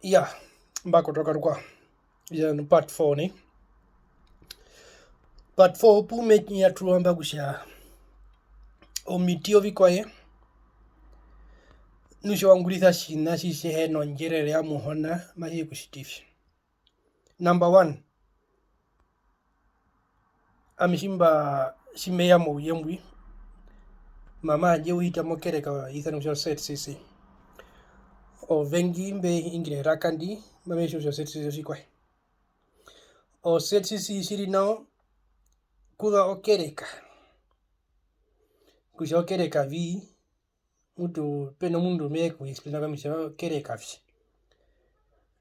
Yeah, mbakotoka kwa ya part 4 ni. Part 4 pume ya tuamba kusha omitio vikwaye. Nusho wangulitha shina shishehe no njerere ya muhona mahi kushitifi. Number 1. Amishimba shimeya mo yembwi. Mama anje uhita mokereka ithano sho set sisi. O vengi mbe ingine rakandi mame sho set sisi shikwaye. O set sisi shiri nao kuda okereka. Kusha okereka vi mutu peno mundu meku explain kama misha kereka vi.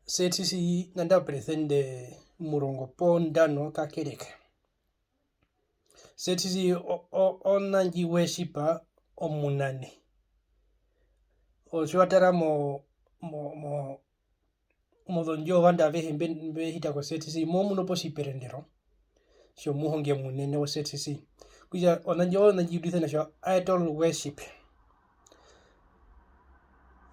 Set sisi nanda pretende murongo pondano ka kereka. Set sisi onanji weshipa omunane. O shuatara mo donjo wanda vehe hita ko set sisi mo muno posi perendero. Sho muhonge munene o set sisi. Kuja onanji uditha na sho idol worship.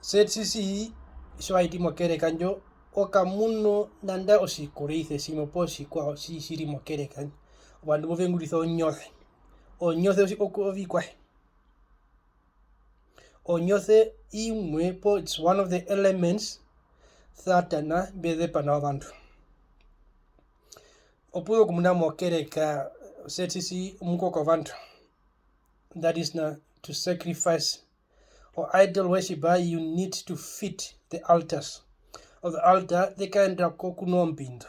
Set sisi sho haiti mo kereka njo oka muno nanda osikoreithe simo posi kwa shiri mo kereka. Wandu movengulitha onyothe. Onyothe ovikwahe. Onyothe imwe po it's one of the elements thatana bede pana vandu. Opudo kumuna mo kereka set sisi muko kwa vandu. That is to sacrifice or idol worship, you need to fit the altars. Of the altar, they can drako kuno ombindu.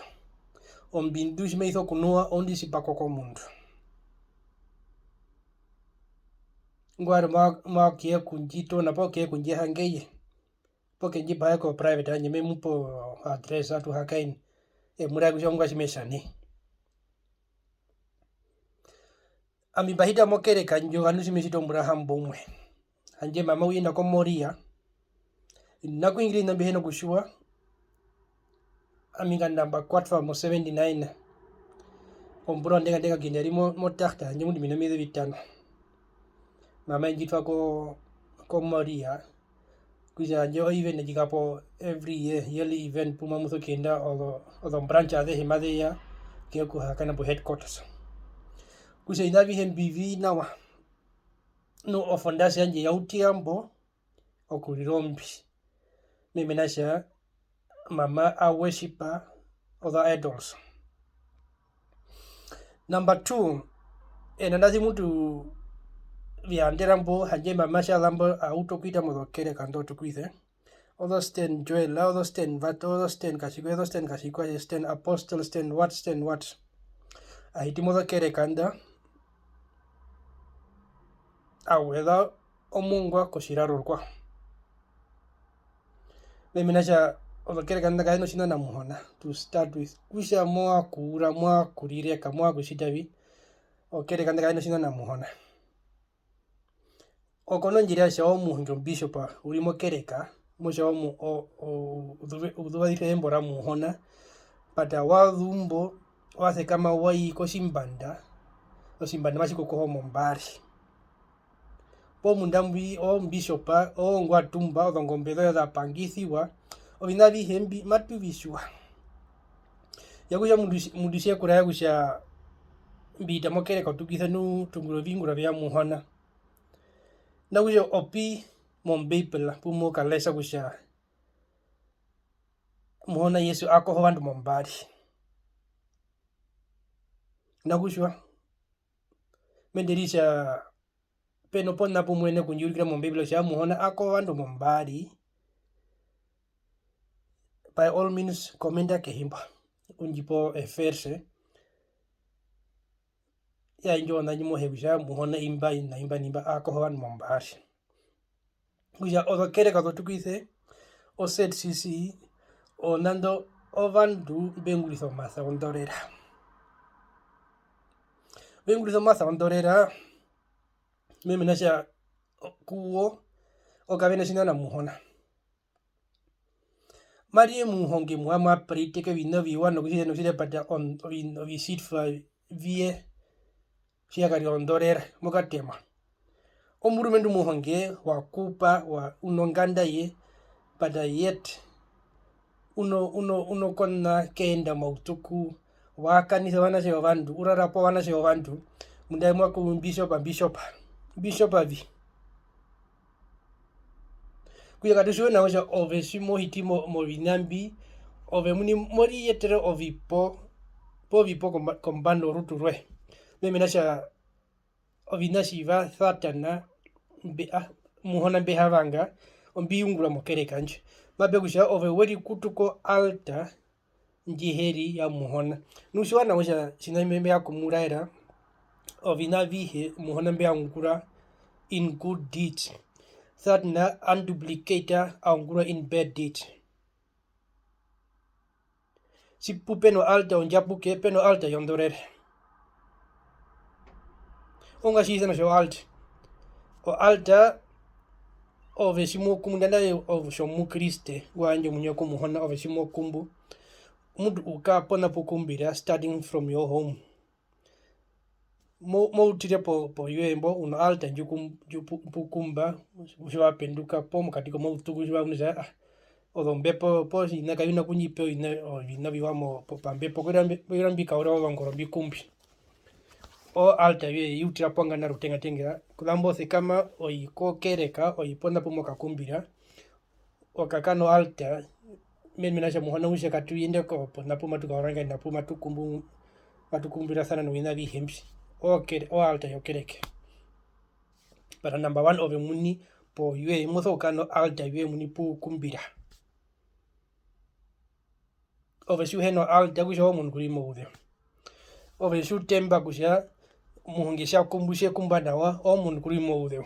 Ombindu shimeitho kunua ondi sipako kwa mundu. Ngwari ma kie kunjito na po kie kunje hangeye. Po kenji baya ko private anje me mupo address atu hakain. Mura kushongwa shimeshani. Ami bahita mokere kanjo anu shimeshito mura hambomwe. Anje mama uyenda ko moria. Naku ingri na biheno kushua. Ami gandamba 4 mo 79. Omburo ndega gineri mo takta anje mundi minamide vitano. Mama njitwa ko moria. Kuja njo even jikapo every yearly event puma mutho kenda odo branch ade himade ya kio kuhakana po headquarters. Kuja inavi hembivi nawa no ofondasi anje ya utiambo okurirombi. Memenasha mama a worshiper other idols. Number 2, enandazi mutu vianderambo hanje mama shalambo autokuita modokere kanto tukuithe. Others sten Joel, others sten Vat, others sten Kashiko, others sten Kashiko, sten Apostle, sten what. Ahiti modokere kanda. Aweda omungwa koshiraro kwa. Memenasha odokere kanda kaino shina na muhona. To start with. Kusha moa kura, moa kurireka, moa kushitavi. Okere kanda kaino shina na muhona. Okono njiria sha omuhunjo bishopa urimo kereka. Mosha omu uduwa dife embora muhona. Pata wadumbo wase kama wai koshimbanda. Osimbanda mashiko koho mombari. Po mundambi o bishopa o ngwatumba o ngombedo ya pangithiwa. Obinavi hembi matu vishua. Yakuya mundishia kuraya kusha mbita mokereka utukitha nu tunguro vingura vya muhona. Na kuja opi mombepela pumo kalesa kusha muhona Yesu ako hovandu mombari. Na kushwa menderisha peno pona pumwene kunjurikira mombepela sha muhona ako hovandu mombari. By all means komenda kehimba unjipo eferse ya injo na nyimo hebisha muhona imba ako hovandu mombari. Kuja odokere kato tukuithe o set sisi o nando ovandu bengulitho masa ondorera. Bengulitho masa ondorera memenasha kuo o kabena sinana muhona. Marie muhonge muama prite ke vino viwa no kusile pata on visit fa vie shiagari ondorera mokatema. Omuru mendu muhonge wa kupa wa unonganda ye pada yet uno konna kenda mautuku wakanisa wanaseo vandu urarapo wanaseo vandu mundaimwa ku bishop avi kuya katushiwe naosha ove simo hitimo movinambi ove muni mori yetere ovipo kombando ruturwe meminasha ovinashiva satana muhona behavanga ombiungula mokere kanje mabekusha ove weri kutuko alta njiheri ya muhona nushiwana osha sinamembe yakumuraira ovina vihe muhona mbeangura in good deeds satana unduplicator aungura in bad deeds sipu peno alta onjapuke peno alta yondorere onga shisana sho alta o alta ove simokumbu ndandaye ove shomu kriste wanje munyoko muhona ove simokumbu mudu uka pona pukumbira starting from your home mo utire po yembo uno alta pukumba ushiwa penduka po mukatiko mo utuku ushiwa unisa odombe po ina kayuna kunyipe ina biwamo po pambe po kwirambika ora olongoro bikumbi o alta yutira pwanga na rutenga tenga kulambo kama oiko kereka oiponda pumo kakumbira okakano alta menasha muhona ushe katuyinde ko ponda puma tukaoranga na puma tukumbira sana no ina bihembi o alta yokereke para number 1 ove muni po yue muso kano alta yue muni pu kumbira ove shuheno alta kusho mun kulimo ude ove shu temba kusha muhungisha kumbushe kumbanawa omun kulimo ude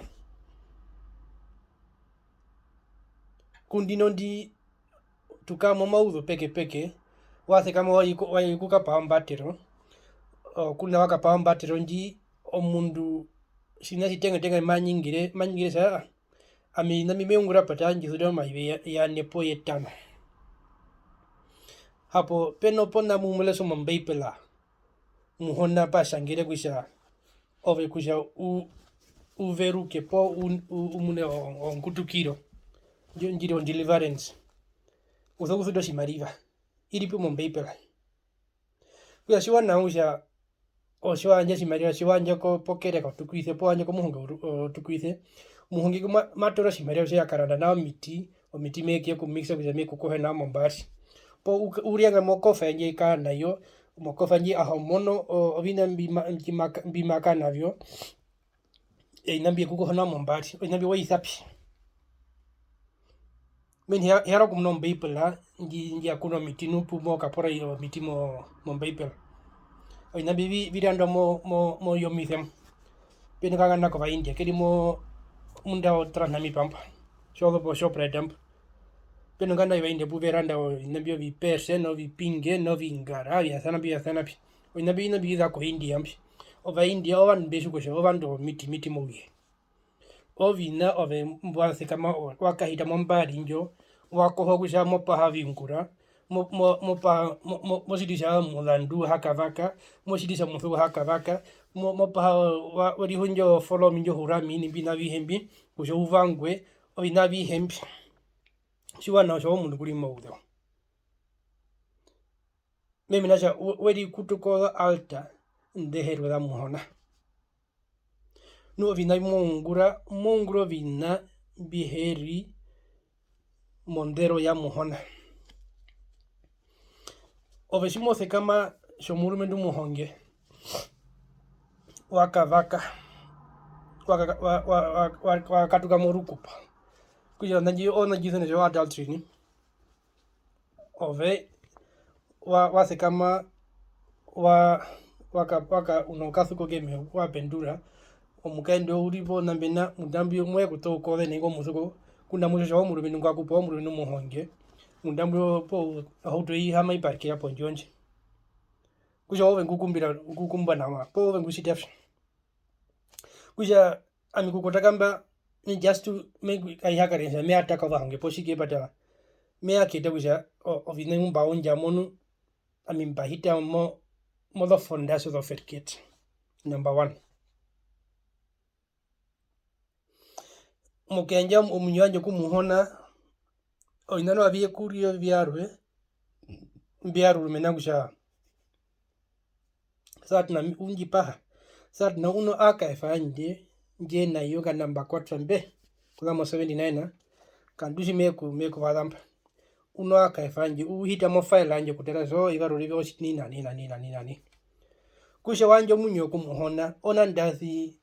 kundino ndi tukamo maudho peke wase kama wayikuka pambatero kuna waka pambatero nji omundu sinasi tenga manyingire sa ami na mimeungura patanji sudo maibe ya nepo yetano hapo peno pona mumule so mambeipela muhona pasangire kusha ove kusha uveruke po umune onkutukiro njiri on deliverance uzokusudo shimariva ilipi mombeipela kuya shiwana usha oshiwanja shimariva shiwanja ko pokere ko tukwise po anja ko muhunga tukwise muhungi ko matoro shimariva sha karanda na omiti meke ko mixa kuja meko ko na mombari po urianga mokofa nje ka nayo mokofa nje ahomono obina mbimaka navyo inambie kuko na mombari inambie waithapi men hera kumno mbeipela nji akuno mitinu pumo kapora yo mitimo mombeipela oina bibi virando mo yomithem pene kanga nako va India kedi mo munda otra nami pampa solo po shopra dump pene kanga va India buveranda o inabio vi perse no vi pinge no vi ngara ya sana pi oina bi za ko India ampi o va India o van besu ko sho van do miti mo wi o vina ove mbwanse kama wakahita mombari njo wakoho kusha mopaha vinkura mosidisha mulandu hakavaka mosidisha muthu hakavaka mopaha warihunjo follow minjo hurami ni bina bihembi kusha uvangwe obina bihembi shiwana sho mundu kuli mawudo mimi nasha wedi kutuko alta ndeheru da muhona no vina monguro vina biheri mondero ya muhona oveshimo se kama shomuru mendu muhonge wakavaka wakatuka morukupa kuja nanji ona jisene jo adultery ni ove wase kama waka unokasuko game wa pendura omukendo uribo nambena mudambi omwe kutoko le ningo musuko kuna musho wa muruminu ngakupa muruminu muhonge mudambi po auto yi hama iparke ya ponjonje kuja oven kukumba na po oven kusitef kuja amikukota kamba ni just to make ayakarensa me ataka vange poshike pata me akita kuja ovine mba onja monu amimba hita mo the foundation of it kit number 1 mukenja omunyanja kumuhona oinano abie kurio byarwe mbiaru menangusha satna unji paha satna uno aka efanje nje na yoga namba 4 mbe kulamo 79 kandushi meku wadampa uno aka efanje uhita mo file anje kutera so igaro live oshi nini kusha wanje munyo kumuhona ona ndazi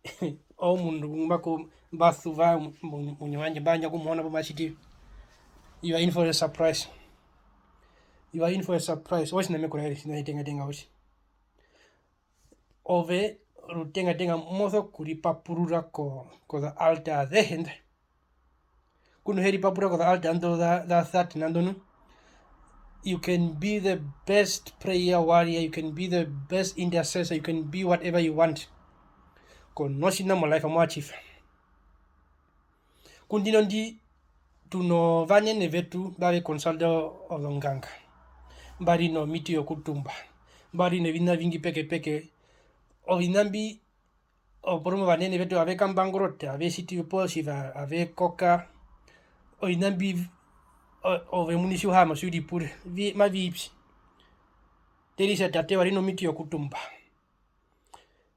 o mundu mbako bathuva munyo wanje banja kumuhona po mashiti. You are in for a surprise. Oshi namekura heri sina tenga oshi. Ove rutenga mozo kuri papurura ko the altar the hende. Kuno heri papura ko the altar ando da that nandonu. You can be the best prayer warrior, you can be the best intercessor, you can be whatever you want. Kon noshina mo life mo achieve. Kundino ndi tuno vanene vetu bave consulta olonganga. Mbari no miti yokutumba. Mbari ne vina vingi peke. Ovinambi oporomo vanene vetu ave kambangrote, ave siti posiva, ave koka. Ovinambi ove munishu hama sudi pure. Ma vips. Terisa tate warino miti yokutumba.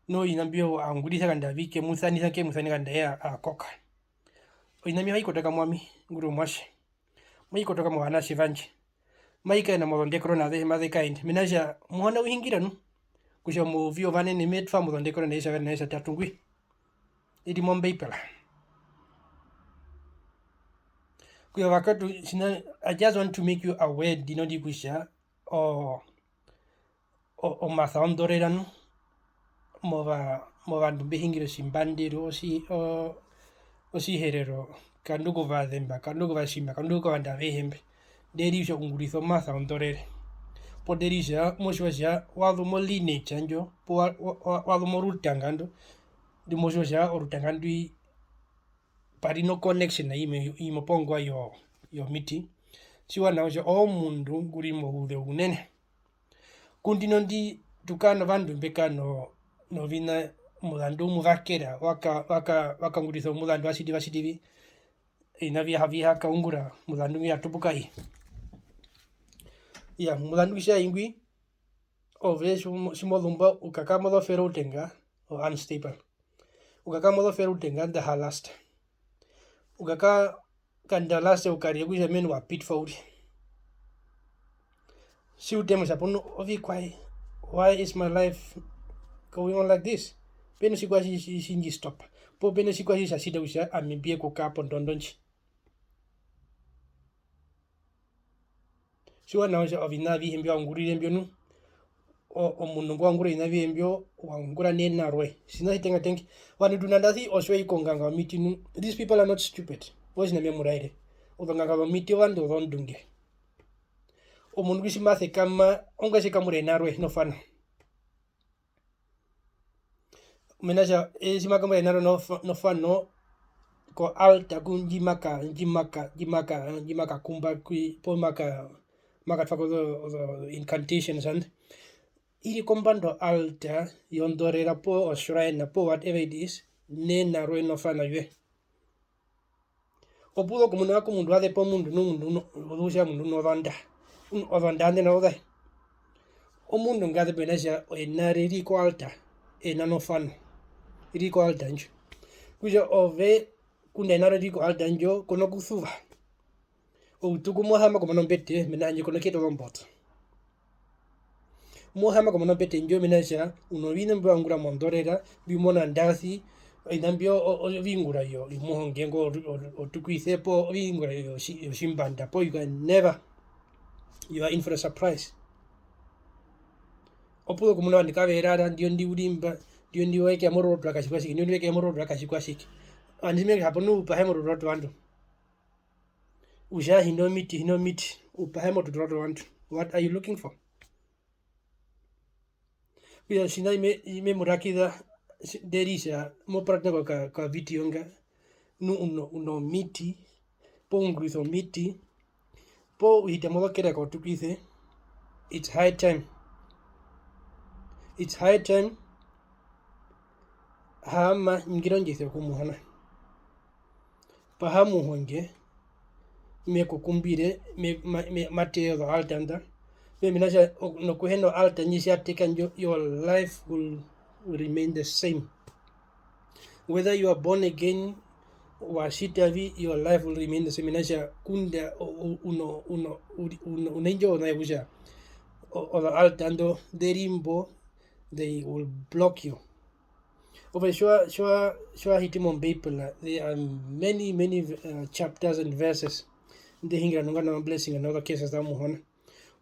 No inambio angudisa kanda vike musani kanda ya koka. Oinami haikotaka mwami nguru mwashi. Maikotaka mwana shivanji. Maika na modonde krona de madhe kind. Minaja mwana uhingira no. Kusha mo vio vanene metfa modonde krona isa tatungwi. Idi mombe pela. Kuya wakatu sina I just want to make you aware dinodi kusha o mathondorerano mova ndumbehingira simbandiro Otjiherero kanduko vademba kanduko vashimba kanduko vandavehembe derisha ungurizo mathondorere po derisha moshwasha wado mo lineage anjo po wado mo rutangando di moshwasha orutangando parino connection na imo pongwa yo miti siwa naosha o mundu ngurimo hude unene kundino ndi tukano vandu mbekano no vina mudandu mugakera waka ngurizo mudandu asidi inavi havia kaungura mudandu ya tupukai ya mudandu sha ingwi ove simodumba ukakamodo fero utenga o unstable ukakamodo fero utenga the halast ukaka kandalase ukariegusha menu wa pitfall si utemo sapono ovi kwai why is my life going on like this peno sikwashi sinji stop po peno sikwashi sasida usha amibie kukapo ndondonchi siwa naosha ovinavi hembio angurire mbio nu o munungu angura inavi mbio wangura nena rwe sina hitenga tenki wani dunandathi oswe ikonganga miti nu these people are not stupid voice na memuraire odonganga miti wando dhondunge o mungu simathe kama onga sikamure narwe no fano menaja simakamure naro no fano ko alta kunjimaka kumba kui po maka tfako the incantations and ili kombando alta yondorera po o shrine po whatever it is ne narwe no fano yue opudo komunwa komundu ade po mundu odusha mundu no danda odandande no dai o mundu ngade benesha enare riko alta enano fano riko alta njo kuja ove kunda enare riko alta njo kono kusuva o tuku mohama como non bette menanje kono keto lombot mohama como non bette njo menasha uno vino mbangura mondorera bimona ndasi inambio o vingura yo imohongengo o tukuisepo vingura yo shimbanda po you can never you are in for a surprise opudo como no ndikaverara ndio ndi ulimba ndio ndi weke amoro twakashikwashiki ndio ndi weke amoro twakashikwashiki andime haponu upahemo roto wandu usha hino miti upahemo roto wandu what are you looking for bila sina ime murakida derisha mo prakneko ka vitionga nu uno miti po ungrizo miti po hitamodo kera ko tukise it's high time hama ngironjese kumuhana pahamu honge me kukumbire me mateo the altanda Meminasha no kuheno altar nyisha taken your life will remain the same. Whether you are born again or shitavi, your life will remain the same. Minasha kunda uno unenjo na yusha or the altar ando derimbo, they will block you. Over sure hitimon people. There are many chapters and verses. The hingra nunga na blessing and other cases that muhona.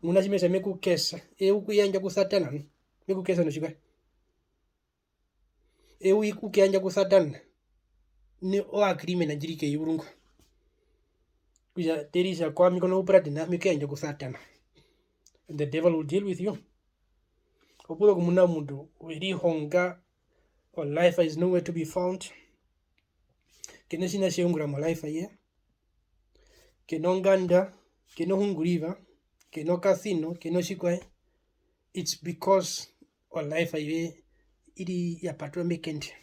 Munashimesa meku kesa. Ukuyanja ku satana. Meku kesa no shiga. Ukuyanja ku satana. Ni o agrime na jirike yurungu. Kuja terisa kwa mikono upratina mikuyanja ku satana. And the devil will deal with you. Opulo kumuna mundu. Wiri honga. Or life is nowhere to be found. Kena sina sheungra mo life aye. Keno nganda. Keno hunguriva. Keno casino. Keno shikwae. It's because our life aye. Iri ya patwa mekent.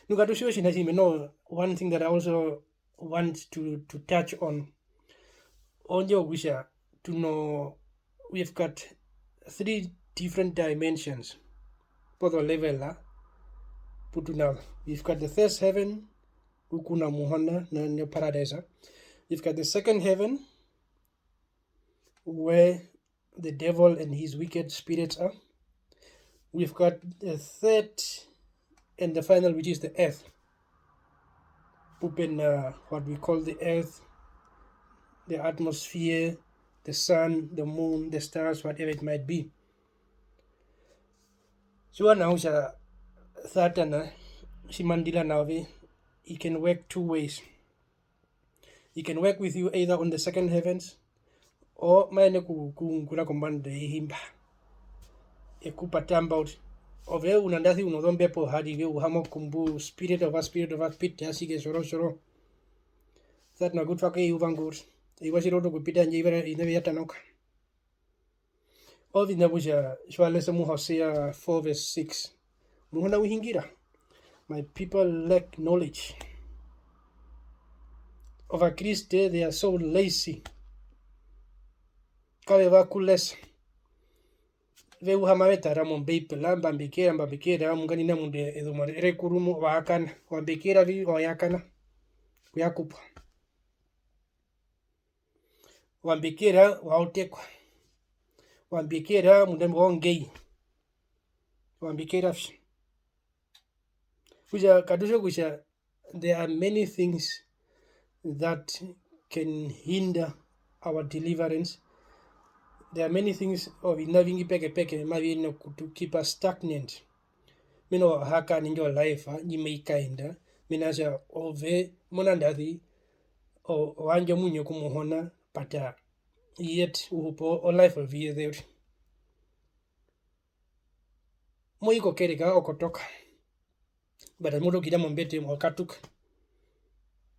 Nukatusho shinashime. No, one thing that I also want to touch on. Onjo wisha to know we've got 3 different dimensions. Both level la. Putuna. We've got the first heaven. Ukuna muhana na paradise. We've got the second heaven. Where the devil and his wicked spirits are. We've got the third and the final, which is the earth. Open what we call the earth, the atmosphere, the sun, the moon, the stars, whatever it might be. So now Satana, Shimandila Navi, he can work 2 ways. He can work with you either on the second heavens or mine kula command himba. Ekupatamba out. Ove unandathi unodhombe po hadi we uhamo kumbu spirit of a pit yasige shoro. That na good fake uvangur. Iwashiroto kupita njivera ineve yatanoka. Ovi nabusha shwalesa mu Hosea 4 verse 6. Muhona uhingira. My people lack knowledge. Over Christ, they are so lazy. Kawe vakules. Ve uhamaweta ramon people lamba mbikera mungani na munde edumare rekurumu waakana wambikera vi oyakana kuyakupa wambikera waotekwa wambikera munde ngei wambikera kuja kadusho kusha. There are many things that can hinder our deliverance. There are many things of inavingi peke maybe no to keep us stagnant. Mino haka ninjo life nyimeikainda minasha ove monandadi o wanjo munyo kumuhona pata yet upo o life of ye there. Moiko kereka okotoka. But amodo gida mombete mo katuk.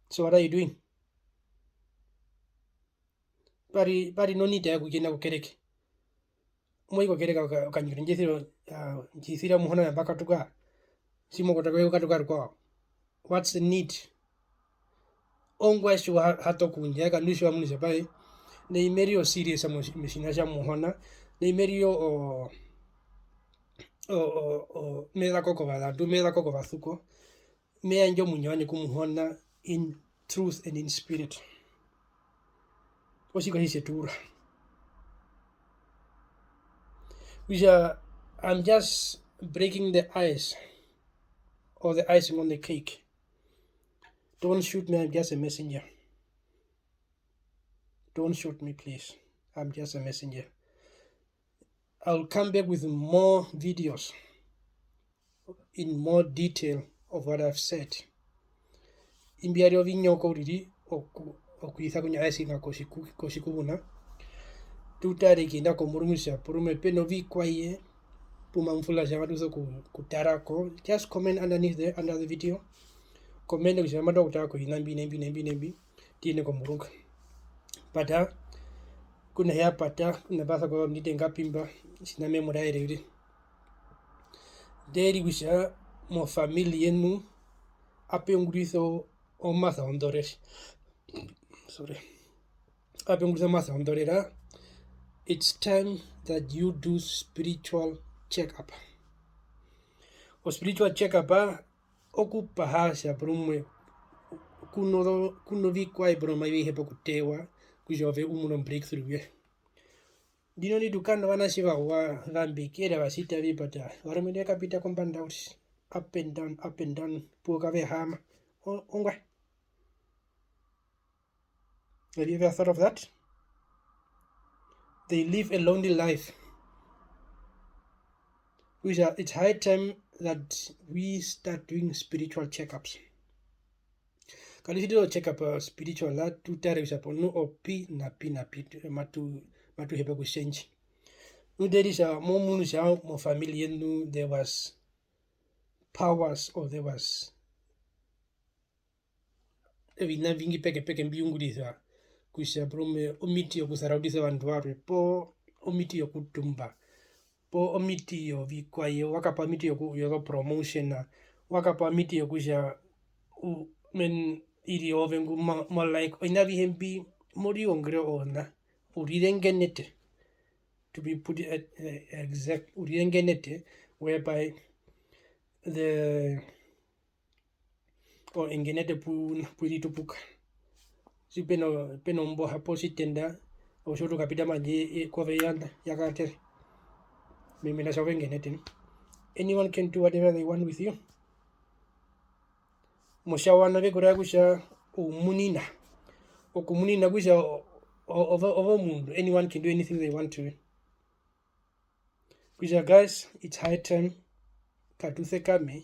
So what are you doing? Bari no need ya kugenda kukereke. Moiko kereka kanyuri njithira muhona mpaka tuka. Simo kotakwe ukatuka kwa. What's the need? Ongwa shu hato kunja kanusho amunise pai. Ne imerio serious machina muhona. Ne imerio o meda koko balatu meda koko basuko. Me anjo munyanya kumuhona in truth and in spirit. Osiko hise tura. I'm just breaking the ice or the icing on the cake. Don't shoot me, I'm just a messenger. Don't shoot me, please. I'm just a messenger. I'll come back with more videos in more detail of what I've said. Imbiari of inyoko ridi okuitha kunya icing na koshikubuna. Tutari kinda komurumusha purume peno vi kwaye puma mfula shamatuso kutarako. Just comment underneath there under the video. Comment kushamado kutako inambi tiene komurunga. Pata kuna ya pata kuna basa kwa mnite ngapimba sina memora ere. Deri wisha mo family yenu ape ngurizo o masa ondores. Sorry. apengurisa mathondorera. It's time that you do spiritual check-up. O spiritual check-up okupa hasha brumwe kuno vikwai broma vihepo kutewa kujove umuno breakthrough ye. Dino ni dukana vanashiva wa vambikira vasita vipata varumene kapita kombanda uti up and down puka ve hama ongwa. Have you ever thought of that? They live a lonely life. It's high time that we start doing spiritual checkups. Kali hito check-up spiritual la tutare usapo no opi na pi matu hepa kushenji. No there is a moment mo family no there was powers or there was vina vingi peke mbiungulisa kusha brome omiti yokusaraudisa vantu vape po omiti yokutumba po omiti yo vikwayo wakapa miti yo promotion wakapa miti yokusha men iri ovengu mo like ina vihembi mori ongre ona urirengenete to be put exact urirengenete whereby the or engenete puitupuka si peno mbo hapo sitenda o shoto kapita maji kwa veyanda yakatere mimi na sawengenete. Anyone can do whatever they want with you. Moshawana vekura kusha umunina okumunina kusha over mundu. Anyone can do anything they want to. Kusha guys, it's high time katuthe kame.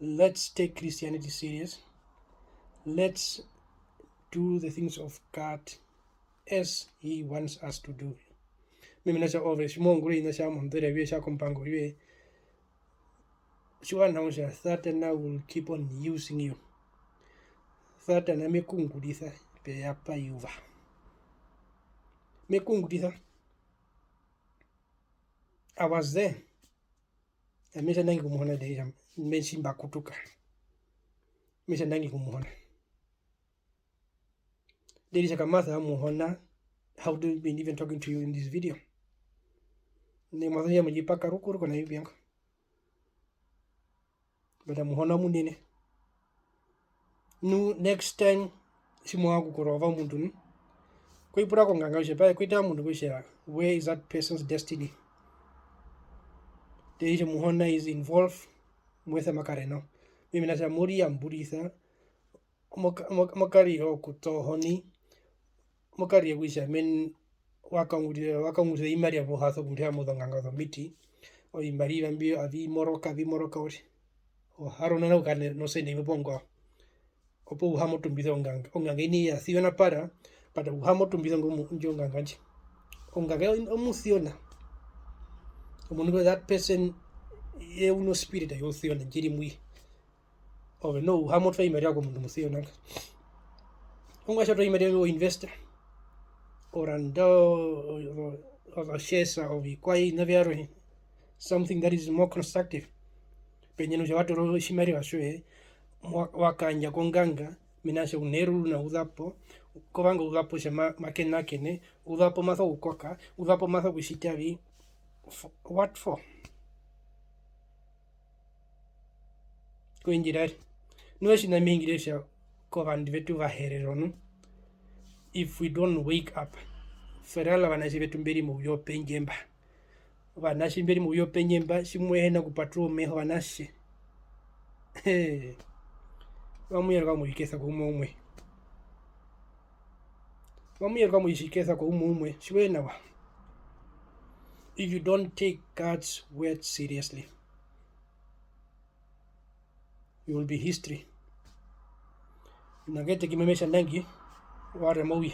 Let's take Christianity serious. Let's do the things of God as He wants us to do. Mimi nasha always monguri nasha mondere we sha kompango we. Sure now Satan will keep on using you. Satan amekungulisa pe hapa yuva. Mekungulisa. I was there. Amesha nangi kumuhona deja meshimba kutuka. Mesha nangi kumuhona. Deja kamatha muhona. How do we been even talking to you in this video? Ne matha ya mjipaka rukuru kona hivi yangu. Bada muhona munene. Nu next time simu wangu kurova mundu ni. Kwa ipura konganga ushepa kwa ita mundu kushia. Where is that person's destiny? Deja muhona is involved mwetha makareno. Mimi nasa muri ya mburisa. Makari o kutohoni. Makari ya wisha men wakanguse imari ya buhatho buntia mudonganga tho miti. O imari vambio avi moroka ori. O haruna na ukane no se ni mbongo. Opo uhamo tumbizo onganga ini ya siona para uhamo tumbizo onganga nchi. Onganga omusiona. Omungo that person ye uno spirit ya yosiona njiri mwi. Ove no uhamo twa imari yako mundu musiona. Onga shato imari yo investor. Orando of shesa of kwai naviaro something that is more constructive. Penyeno ja watu ro shimari washoe wakanja konganga minashe uneru na udhapo kovanga udhapo shema makena kene udhapo matho ukoka udhapo matho kushitavi what for kuinjirari nueshi na mingiresha kovandi vetu vaherero no. If we don't wake up ferala vanashi vetu mberi mu yo penjemba vanashi mberi mu yo penjemba shimwehena kupatro meho vanashi vamuyerwa muikesa kwa umwe vamuyerwa muishikesa kwa umwe shwenawa. If you don't take God's word seriously, you will be history. Nagete kimemesha nangi ware mawi.